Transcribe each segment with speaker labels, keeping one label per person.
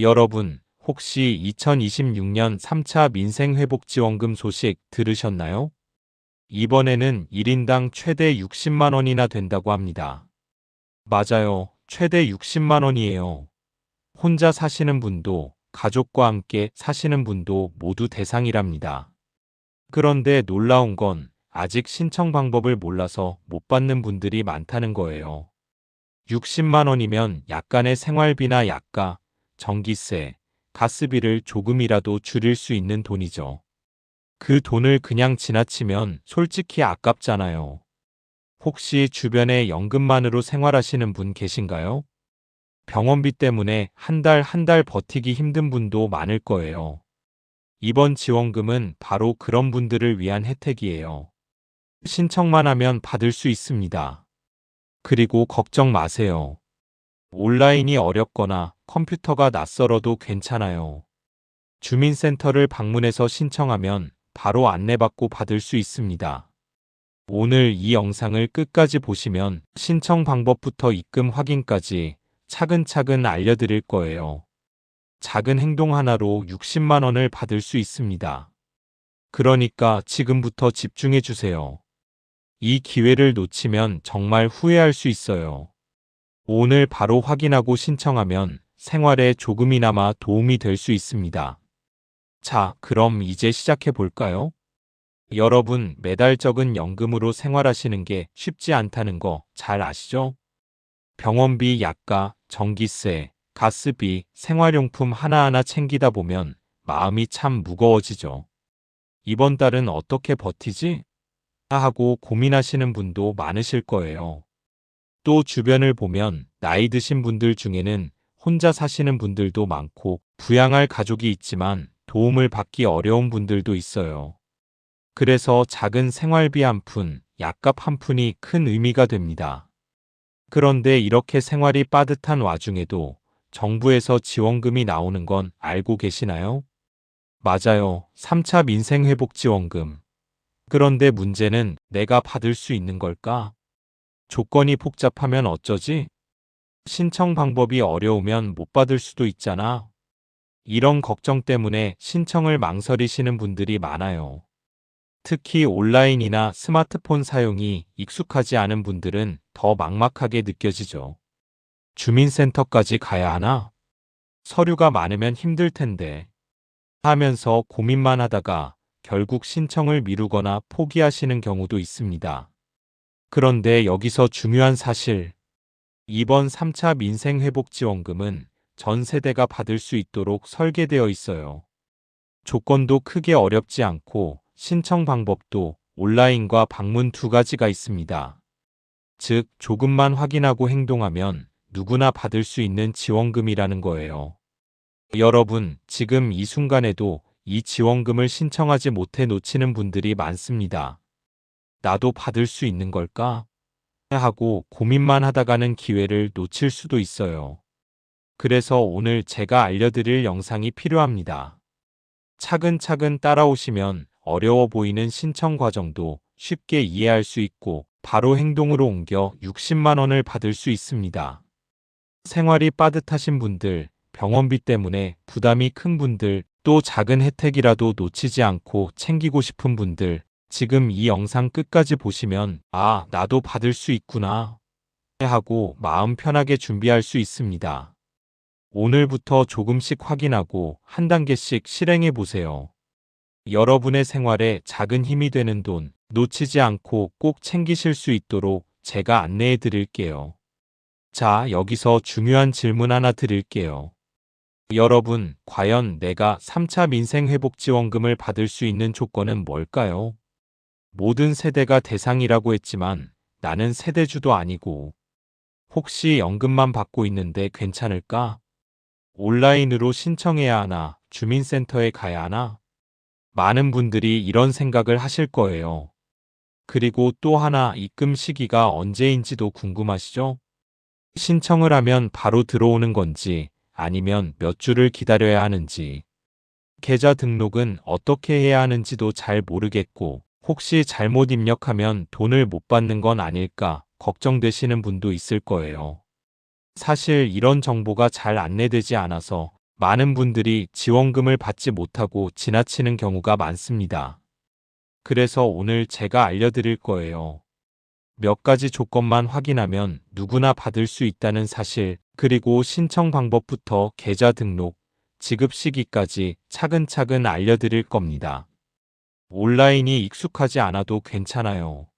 Speaker 1: 여러분, 혹시 2026년 3차 민생회복지원금 소식 들으셨나요? 이번에는 1인당 최대 60만 원이나 된다고 합니다. 맞아요. 최대 60만 원이에요. 혼자 사시는 분도, 가족과 함께 사시는 분도 모두 대상이랍니다. 그런데 놀라운 건 아직 신청 방법을 몰라서 못 받는 분들이 많다는 거예요. 60만 원이면 약간의 생활비나 약가, 전기세, 가스비를 조금이라도 줄일 수 있는 돈이죠. 그 돈을 그냥 지나치면 솔직히 아깝잖아요. 혹시 주변에 연금만으로 생활하시는 분 계신가요? 병원비 때문에 한 달 버티기 힘든 분도 많을 거예요. 이번 지원금은 바로 그런 분들을 위한 혜택이에요. 신청만 하면 받을 수 있습니다. 그리고 걱정 마세요. 온라인이 어렵거나 컴퓨터가 낯설어도 괜찮아요. 주민센터를 방문해서 신청하면 바로 안내받고 받을 수 있습니다. 오늘 이 영상을 끝까지 보시면 신청 방법부터 입금 확인까지 차근차근 알려드릴 거예요. 작은 행동 하나로 60만 원을 받을 수 있습니다. 그러니까 지금부터 집중해 주세요. 이 기회를 놓치면 정말 후회할 수 있어요. 오늘 바로 확인하고 신청하면 생활에 조금이나마 도움이 될 수 있습니다. 자, 그럼 이제 시작해 볼까요? 여러분, 매달 적은 연금으로 생활하시는 게 쉽지 않다는 거 잘 아시죠? 병원비, 약가, 전기세, 가스비, 생활용품 하나하나 챙기다 보면 마음이 참 무거워지죠. 이번 달은 어떻게 버티지? 하고 고민하시는 분도 많으실 거예요. 또 주변을 보면 나이 드신 분들 중에는 혼자 사시는 분들도 많고 부양할 가족이 있지만 도움을 받기 어려운 분들도 있어요. 그래서 작은 생활비 한 푼, 약값 한 푼이 큰 의미가 됩니다. 그런데 이렇게 생활이 빠듯한 와중에도 정부에서 지원금이 나오는 건 알고 계시나요? 맞아요. 3차 민생회복지원금. 그런데 문제는 내가 받을 수 있는 걸까? 조건이 복잡하면 어쩌지? 신청 방법이 어려우면 못 받을 수도 있잖아. 이런 걱정 때문에 신청을 망설이시는 분들이 많아요. 특히 온라인이나 스마트폰 사용이 익숙하지 않은 분들은 더 막막하게 느껴지죠. 주민센터까지 가야 하나? 서류가 많으면 힘들 텐데. 하면서 고민만 하다가 결국 신청을 미루거나 포기하시는 경우도 있습니다. 그런데 여기서 중요한 사실, 이번 3차 민생회복지원금은 전 세대가 받을 수 있도록 설계되어 있어요. 조건도 크게 어렵지 않고 신청 방법도 온라인과 방문 두 가지가 있습니다. 즉, 조금만 확인하고 행동하면 누구나 받을 수 있는 지원금이라는 거예요. 여러분, 지금 이 순간에도 이 지원금을 신청하지 못해 놓치는 분들이 많습니다. 나도 받을 수 있는 걸까? 하고 고민만 하다가는 기회를 놓칠 수도 있어요. 그래서 오늘 제가 알려드릴 영상이 필요합니다. 차근차근 따라오시면 어려워 보이는 신청 과정도 쉽게 이해할 수 있고 바로 행동으로 옮겨 60만 원을 받을 수 있습니다. 생활이 빠듯하신 분들, 병원비 때문에 부담이 큰 분들, 또 작은 혜택이라도 놓치지 않고 챙기고 싶은 분들, 지금 이 영상 끝까지 보시면 아, 나도 받을 수 있구나 하고 마음 편하게 준비할 수 있습니다. 오늘부터 조금씩 확인하고 한 단계씩 실행해 보세요. 여러분의 생활에 작은 힘이 되는 돈 놓치지 않고 꼭 챙기실 수 있도록 제가 안내해 드릴게요. 자, 여기서 중요한 질문 하나 드릴게요. 여러분, 과연 내가 3차 민생회복지원금을 받을 수 있는 조건은 뭘까요? 모든 세대가 대상이라고 했지만 나는 세대주도 아니고 혹시 연금만 받고 있는데 괜찮을까? 온라인으로 신청해야 하나? 주민센터에 가야 하나? 많은 분들이 이런 생각을 하실 거예요. 그리고 또 하나, 입금 시기가 언제인지도 궁금하시죠? 신청을 하면 바로 들어오는 건지 아니면 몇 주를 기다려야 하는지, 계좌 등록은 어떻게 해야 하는지도 잘 모르겠고 혹시 잘못 입력하면 돈을 못 받는 건 아닐까 걱정되시는 분도 있을 거예요. 사실 이런 정보가 잘 안내되지 않아서 많은 분들이 지원금을 받지 못하고 지나치는 경우가 많습니다. 그래서 오늘 제가 알려드릴 거예요. 몇 가지 조건만 확인하면 누구나 받을 수 있다는 사실, 그리고 신청 방법부터 계좌 등록, 지급 시기까지 차근차근 알려드릴 겁니다. 온라인이 익숙하지 않아도 괜찮아요.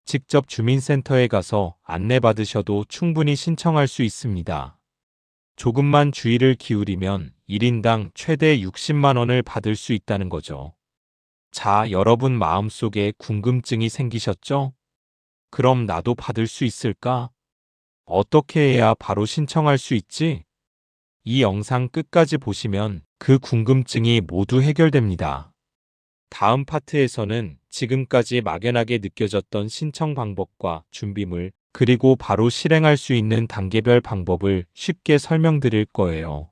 Speaker 1: 직접 주민센터에 가서 안내받으셔도 충분히 신청할 수 있습니다. 조금만 주의를 기울이면 1인당 최대 60만 원을 받을 수 있다는 거죠. 자, 여러분 마음속에 궁금증이 생기셨죠? 그럼 나도 받을 수 있을까? 어떻게 해야 바로 신청할 수 있지? 이 영상 끝까지 보시면 그 궁금증이 모두 해결됩니다. 다음 파트에서는 지금까지 막연하게 느껴졌던 신청 방법과 준비물, 그리고 바로 실행할 수 있는 단계별 방법을 쉽게 설명드릴 거예요.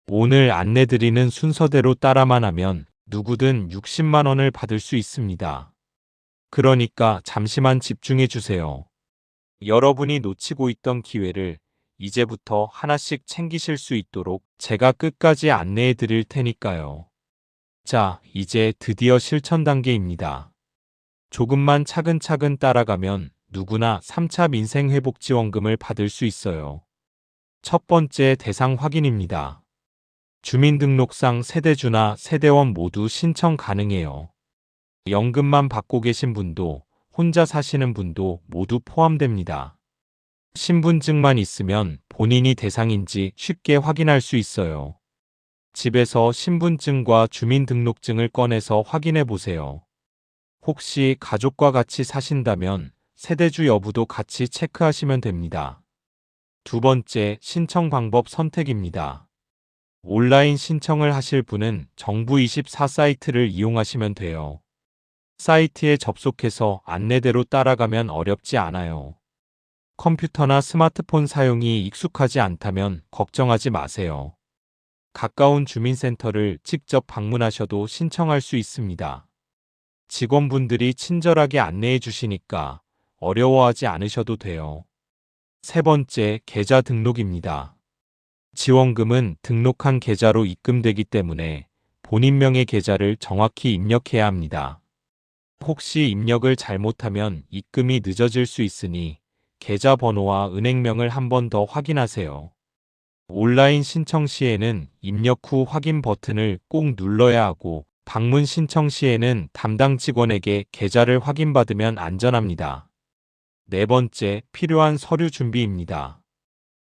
Speaker 1: 오늘 안내드리는 순서대로 따라만 하면 누구든 60만 원을 받을 수 있습니다. 그러니까 잠시만 집중해 주세요. 여러분이 놓치고 있던 기회를 이제부터 하나씩 챙기실 수 있도록 제가 끝까지 안내해 드릴 테니까요. 자, 이제 드디어 실천 단계입니다. 조금만 차근차근 따라가면 누구나 3차 민생회복지원금을 받을 수 있어요. 첫 번째 대상 확인입니다. 주민등록상 세대주나 세대원 모두 신청 가능해요. 연금만 받고 계신 분도 혼자 사시는 분도 모두 포함됩니다. 신분증만 있으면 본인이 대상인지 쉽게 확인할 수 있어요. 집에서 신분증과 주민등록증을 꺼내서 확인해 보세요. 혹시 가족과 같이 사신다면 세대주 여부도 같이 체크하시면 됩니다. 두 번째, 신청 방법 선택입니다. 온라인 신청을 하실 분은 정부24 사이트를 이용하시면 돼요. 사이트에 접속해서 안내대로 따라가면 어렵지 않아요. 컴퓨터나 스마트폰 사용이 익숙하지 않다면 걱정하지 마세요. 가까운 주민센터를 직접 방문하셔도 신청할 수 있습니다. 직원분들이 친절하게 안내해 주시니까 어려워하지 않으셔도 돼요. 세 번째, 계좌 등록입니다. 지원금은 등록한 계좌로 입금되기 때문에 본인명의 계좌를 정확히 입력해야 합니다. 혹시 입력을 잘못하면 입금이 늦어질 수 있으니 계좌 번호와 은행명을 한 번 더 확인하세요. 온라인 신청 시에는 입력 후 확인 버튼을 꼭 눌러야 하고 방문 신청 시에는 담당 직원에게 계좌를 확인받으면 안전합니다. 네 번째, 필요한 서류 준비입니다.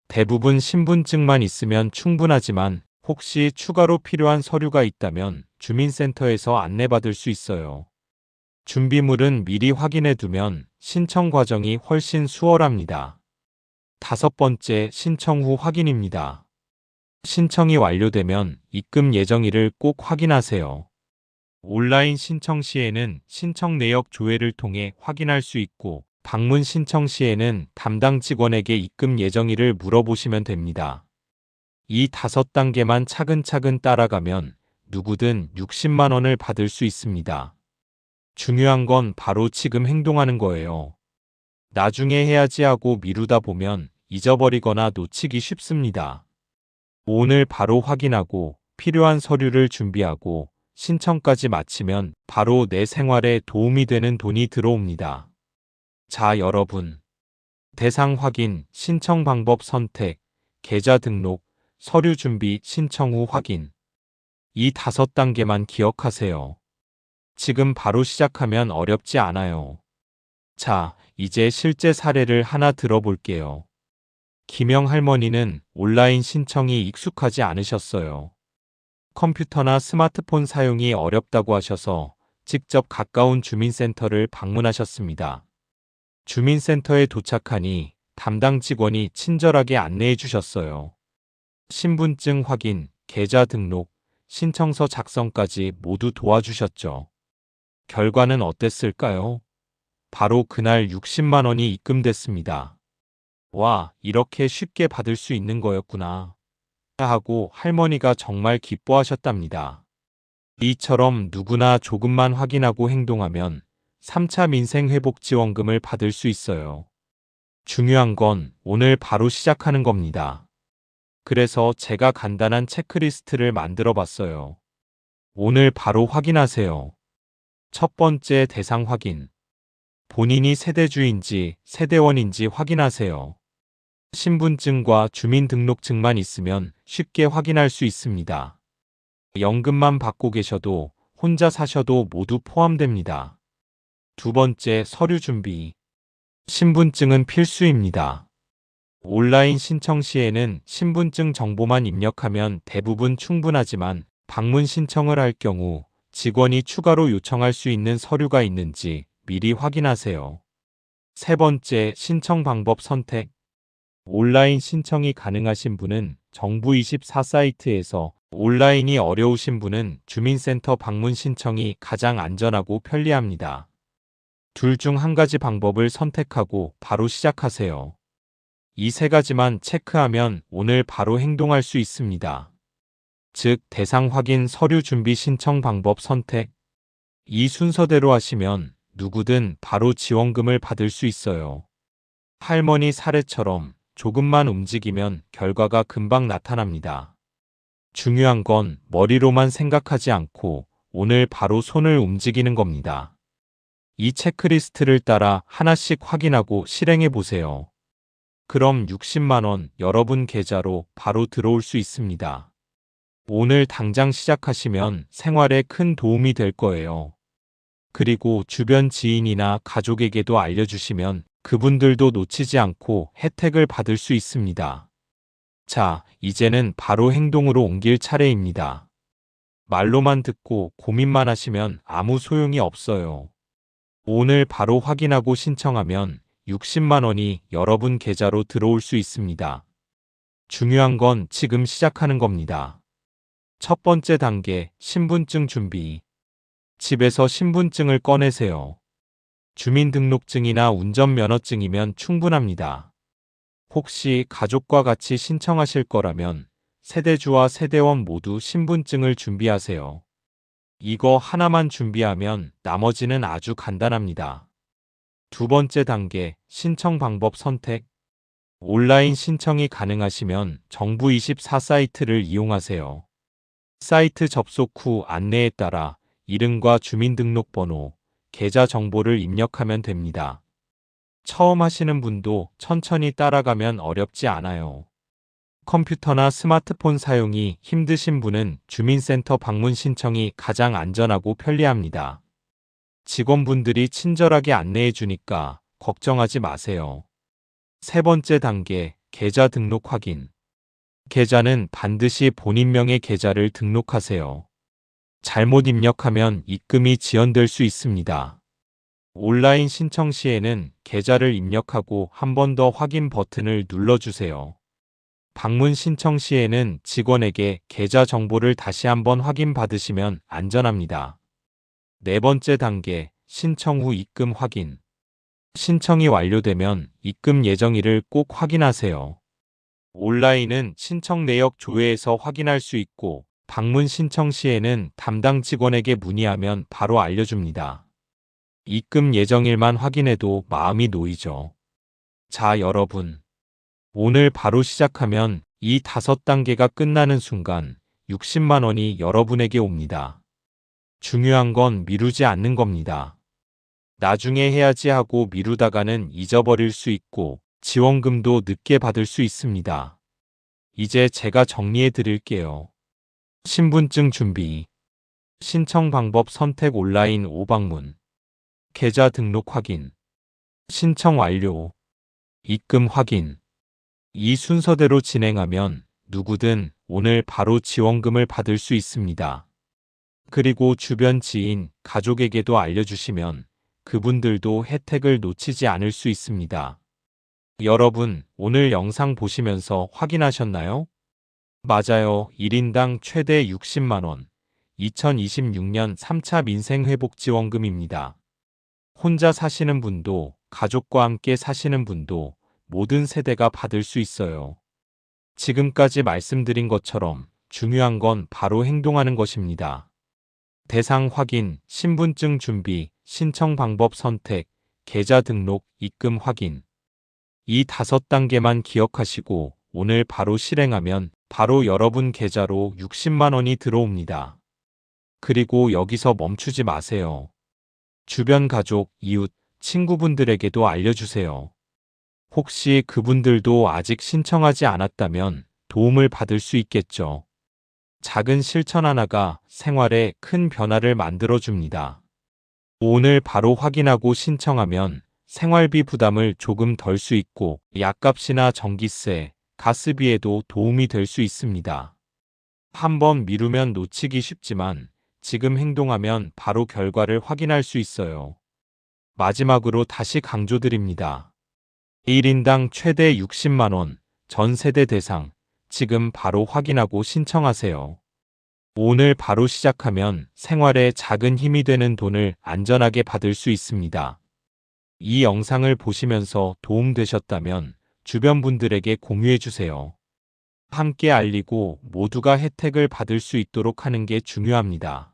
Speaker 1: 대부분 신분증만 있으면 충분하지만 혹시 추가로 필요한 서류가 있다면 주민센터에서 안내받을 수 있어요. 준비물은 미리 확인해 두면 신청 과정이 훨씬 수월합니다. 다섯 번째, 신청 후 확인입니다. 신청이 완료되면 입금 예정일을 꼭 확인하세요. 온라인 신청 시에는 신청 내역 조회를 통해 확인할 수 있고 방문 신청 시에는 담당 직원에게 입금 예정일을 물어보시면 됩니다. 이 5단계만 차근차근 따라가면 누구든 60만 원을 받을 수 있습니다. 중요한 건 바로 지금 행동하는 거예요. 나중에 해야지 하고 미루다 보면 잊어버리거나 놓치기 쉽습니다. 오늘 바로 확인하고 필요한 서류를 준비하고 신청까지 마치면 바로 내 생활에 도움이 되는 돈이 들어옵니다. 자, 여러분. 대상 확인, 신청 방법 선택, 계좌 등록, 서류 준비, 신청 후 확인. 이 5단계만 기억하세요. 지금 바로 시작하면 어렵지 않아요. 자, 이제 실제 사례를 하나 들어볼게요. 김영 할머니는 온라인 신청이 익숙하지 않으셨어요. 컴퓨터나 스마트폰 사용이 어렵다고 하셔서 직접 가까운 주민센터를 방문하셨습니다. 주민센터에 도착하니 담당 직원이 친절하게 안내해 주셨어요. 신분증 확인, 계좌 등록, 신청서 작성까지 모두 도와주셨죠. 결과는 어땠을까요? 바로 그날 60만 원이 입금됐습니다. 와, 이렇게 쉽게 받을 수 있는 거였구나 하고 할머니가 정말 기뻐하셨답니다. 이처럼 누구나 조금만 확인하고 행동하면 3차 민생회복지원금을 받을 수 있어요. 중요한 건 오늘 바로 시작하는 겁니다. 그래서 제가 간단한 체크리스트를 만들어 봤어요. 오늘 바로 확인하세요. 첫 번째, 대상 확인. 본인이 세대주인지 세대원인지 확인하세요. 신분증과 주민등록증만 있으면 쉽게 확인할 수 있습니다. 연금만 받고 계셔도 혼자 사셔도 모두 포함됩니다. 두 번째, 서류 준비. 신분증은 필수입니다. 온라인 신청 시에는 신분증 정보만 입력하면 대부분 충분하지만 방문 신청을 할 경우 직원이 추가로 요청할 수 있는 서류가 있는지 미리 확인하세요. 세 번째, 신청 방법 선택. 온라인 신청이 가능하신 분은 정부24 사이트에서, 온라인이 어려우신 분은 주민센터 방문 신청이 가장 안전하고 편리합니다. 둘 중 한 가지 방법을 선택하고 바로 시작하세요. 이 세 가지만 체크하면 오늘 바로 행동할 수 있습니다. 즉, 대상 확인, 서류 준비, 신청 방법 선택. 이 순서대로 하시면 누구든 바로 지원금을 받을 수 있어요. 할머니 사례처럼 조금만 움직이면 결과가 금방 나타납니다. 중요한 건 머리로만 생각하지 않고 오늘 바로 손을 움직이는 겁니다. 이 체크리스트를 따라 하나씩 확인하고 실행해 보세요. 그럼 60만 원 여러분 계좌로 바로 들어올 수 있습니다. 오늘 당장 시작하시면 생활에 큰 도움이 될 거예요. 그리고 주변 지인이나 가족에게도 알려주시면 그분들도 놓치지 않고 혜택을 받을 수 있습니다. 자, 이제는 바로 행동으로 옮길 차례입니다. 말로만 듣고 고민만 하시면 아무 소용이 없어요. 오늘 바로 확인하고 신청하면 60만 원이 여러분 계좌로 들어올 수 있습니다. 중요한 건 지금 시작하는 겁니다. 첫 번째 단계, 신분증 준비. 집에서 신분증을 꺼내세요. 주민등록증이나 운전면허증이면 충분합니다. 혹시 가족과 같이 신청하실 거라면 세대주와 세대원 모두 신분증을 준비하세요. 이거 하나만 준비하면 나머지는 아주 간단합니다. 두 번째 단계, 신청 방법 선택. 온라인 신청이 가능하시면 정부24 사이트를 이용하세요. 사이트 접속 후 안내에 따라 이름과 주민등록번호, 계좌 정보를 입력하면 됩니다. 처음 하시는 분도 천천히 따라가면 어렵지 않아요. 컴퓨터나 스마트폰 사용이 힘드신 분은 주민센터 방문 신청이 가장 안전하고 편리합니다. 직원분들이 친절하게 안내해 주니까 걱정하지 마세요. 세 번째 단계, 계좌 등록 확인. 계좌는 반드시 본인명의 계좌를 등록하세요. 잘못 입력하면 입금이 지연될 수 있습니다. 온라인 신청 시에는 계좌를 입력하고 한 번 더 확인 버튼을 눌러주세요. 방문 신청 시에는 직원에게 계좌 정보를 다시 한번 확인받으시면 안전합니다. 네 번째 단계, 신청 후 입금 확인. 신청이 완료되면 입금 예정일을 꼭 확인하세요. 온라인은 신청 내역 조회에서 확인할 수 있고 방문 신청 시에는 담당 직원에게 문의하면 바로 알려줍니다. 입금 예정일만 확인해도 마음이 놓이죠. 자, 여러분. 오늘 바로 시작하면 이 5단계가 끝나는 순간 60만 원이 여러분에게 옵니다. 중요한 건 미루지 않는 겁니다. 나중에 해야지 하고 미루다가는 잊어버릴 수 있고 지원금도 늦게 받을 수 있습니다. 이제 제가 정리해 드릴게요. 신분증 준비, 신청 방법 선택, 온라인 5방문, 계좌 등록 확인, 신청 완료, 입금 확인. 이 순서대로 진행하면 누구든 오늘 바로 지원금을 받을 수 있습니다. 그리고 주변 지인, 가족에게도 알려주시면 그분들도 혜택을 놓치지 않을 수 있습니다. 여러분, 오늘 영상 보시면서 확인하셨나요? 맞아요. 1인당 최대 60만 원. 2026년 3차 민생회복지원금입니다. 혼자 사시는 분도, 가족과 함께 사시는 분도 모든 세대가 받을 수 있어요. 지금까지 말씀드린 것처럼 중요한 건 바로 행동하는 것입니다. 대상 확인, 신분증 준비, 신청 방법 선택, 계좌 등록, 입금 확인. 이 5단계만 기억하시고 오늘 바로 실행하면 바로 여러분 계좌로 60만 원이 들어옵니다. 그리고 여기서 멈추지 마세요. 주변 가족, 이웃, 친구분들에게도 알려주세요. 혹시 그분들도 아직 신청하지 않았다면 도움을 받을 수 있겠죠. 작은 실천 하나가 생활에 큰 변화를 만들어줍니다. 오늘 바로 확인하고 신청하면 생활비 부담을 조금 덜 수 있고 약값이나 전기세, 가스비에도 도움이 될 수 있습니다. 한번 미루면 놓치기 쉽지만 지금 행동하면 바로 결과를 확인할 수 있어요. 마지막으로 다시 강조드립니다. 1인당 최대 60만 원, 전 세대 대상, 지금 바로 확인하고 신청하세요. 오늘 바로 시작하면 생활에 작은 힘이 되는 돈을 안전하게 받을 수 있습니다. 이 영상을 보시면서 도움되셨다면 주변 분들에게 공유해 주세요. 함께 알리고 모두가 혜택을 받을 수 있도록 하는 게 중요합니다.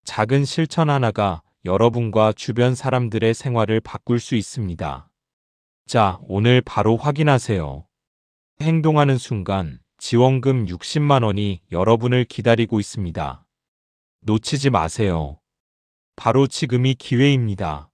Speaker 1: 작은 실천 하나가 여러분과 주변 사람들의 생활을 바꿀 수 있습니다. 자, 오늘 바로 확인하세요. 행동하는 순간 지원금 60만 원이 여러분을 기다리고 있습니다. 놓치지 마세요. 바로 지금이 기회입니다.